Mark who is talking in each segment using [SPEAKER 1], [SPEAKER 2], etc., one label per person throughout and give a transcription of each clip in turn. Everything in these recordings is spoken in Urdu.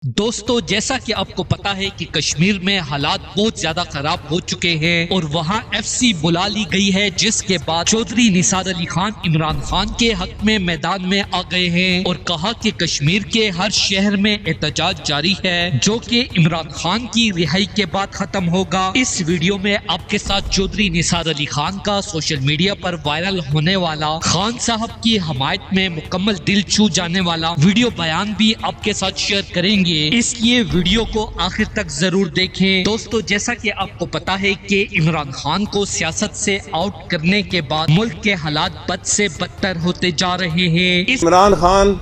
[SPEAKER 1] دوستو جیسا کہ آپ کو پتا ہے کہ کشمیر میں حالات بہت زیادہ خراب ہو چکے ہیں اور وہاں ایف سی بلا لی گئی ہے، جس کے بعد چودھری نثار علی خان عمران خان کے حق میں میدان میں آ گئے ہیں اور کہا کہ کشمیر کے ہر شہر میں احتجاج جاری ہے جو کہ عمران خان کی رہائی کے بعد ختم ہوگا۔ اس ویڈیو میں آپ کے ساتھ چودھری نثار علی خان کا سوشل میڈیا پر وائرل ہونے والا خان صاحب کی حمایت میں مکمل دل چھو جانے والا ویڈیو بیان بھی آپ کے ساتھ شیئر کریں گے، اس لیے ویڈیو کو آخر تک ضرور دیکھیں۔ دوستو جیسا کہ آپ کو پتا ہے کہ عمران خان کو سیاست سے آؤٹ کرنے کے بعد ملک کے حالات بد سے بدتر ہوتے جا رہے ہیں۔
[SPEAKER 2] عمران خان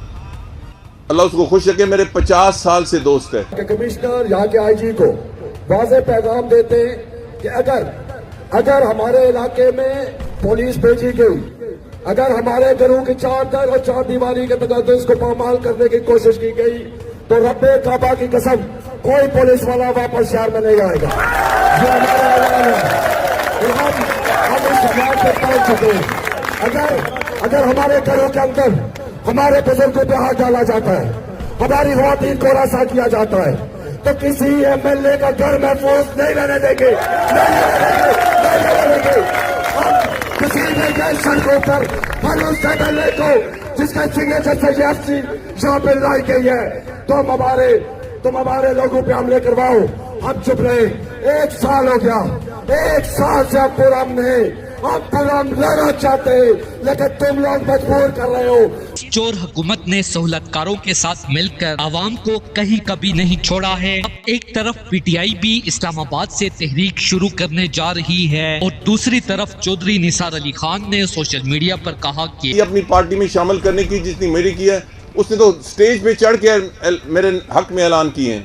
[SPEAKER 2] اللہ اس کو خوش رکھے، میرے 50 سال سے دوست ہے۔
[SPEAKER 3] کمشنر یہاں کے آئی جی کو واضح پیغام دیتے ہیں کہ اگر ہمارے علاقے میں پولیس بھیجی گئی، اگر ہمارے گھروں کی چادر اور چار دیواری کے تقدس کو پامال کرنے کی کوشش کی گئی تو رب کعبہ کی قسم کوئی پولیس والا واپس شہر میں نہیں آئے گا۔ یہ ہمارا اعلان ہے۔ ہم اس سماج سے پہنچ چکے ہیں۔ اگر ہمارے گھروں کے اندر ہمارے بزرگوں پہ ہاتھ ڈالا جاتا ہے، ہماری خواتین کو رسا کیا جاتا ہے، تو کسی ایم ایل اے کا گھر محفوظ نہیں رہنے دیں گے، نہیں رہنے دیں گے۔ کسی نے گئے سڑکوں پر ہر اس ایم ایل اے کو جس کا سگنیچر سے یہ ایف سی یہاں پہ لائی گئی ہے، تم ہمارے لوگوں پہ حملے کرواؤ، ہم چپ رہے۔ 1 سال ہو گیا، 1 سال سے ہم پورم نہیں، ہم پورم لینا چاہتے ہیں لیکن تم لوگ مجبور کر رہے ہو۔
[SPEAKER 1] چور حکومت نے سہولت کاروں کے ساتھ مل کر عوام کو کہیں کبھی نہیں چھوڑا ہے۔ اب ایک طرف پی ٹی آئی بھی اسلام آباد سے تحریک شروع کرنے جا رہی ہے اور دوسری طرف چودھری نثار علی خان نے سوشل میڈیا پر کہا کہ
[SPEAKER 2] یہ اپنی پارٹی میں شامل کرنے کی جتنی میری کی ہے، اس نے تو سٹیج پہ چڑھ کے میرے حق میں اعلان کیے ہیں۔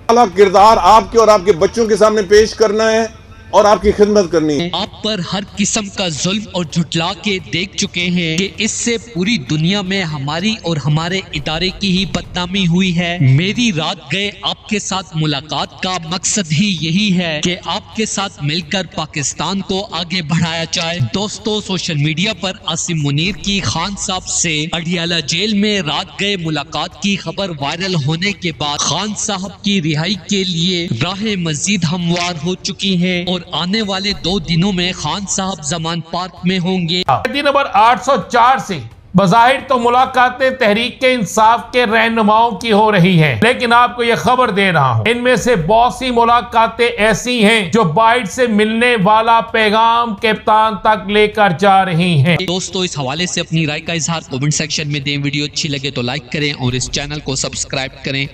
[SPEAKER 2] اعلیٰ کردار آپ کے اور آپ کے بچوں کے سامنے پیش کرنا ہے اور آپ کی خدمت کرنی ہے۔
[SPEAKER 1] آپ پر ہر قسم کا ظلم اور جھٹلا کے دیکھ چکے ہیں کہ اس سے پوری دنیا میں ہماری اور ہمارے ادارے کی ہی بدنامی ہوئی ہے۔ میری رات گئے آپ کے ساتھ ملاقات کا مقصد ہی یہی ہے کہ آپ کے ساتھ مل کر پاکستان کو آگے بڑھایا جائے۔ دوستو سوشل میڈیا پر عاصم منیر کی خان صاحب سے اڈیالہ جیل میں رات گئے ملاقات کی خبر وائرل ہونے کے بعد خان صاحب کی رہائی کے لیے راہ مزید ہموار ہو چکی ہیں اور آنے والے 2 دنوں میں خان صاحب زمان پارک میں ہوں گے۔
[SPEAKER 4] نمبر 804 سے بظاہر تو ملاقاتیں تحریک انصاف کے رہنماؤں کی ہو رہی ہیں، لیکن آپ کو یہ خبر دے رہا ہوں ان میں سے بہت سی ملاقاتیں ایسی ہیں جو بائٹ سے ملنے والا پیغام کپتان تک لے کر جا رہی ہیں۔
[SPEAKER 1] دوستو اس حوالے سے اپنی رائے کا اظہار کمنٹ سیکشن میں دیں۔ ویڈیو اچھی لگے تو لائک کریں اور اس چینل کو سبسکرائب کریں۔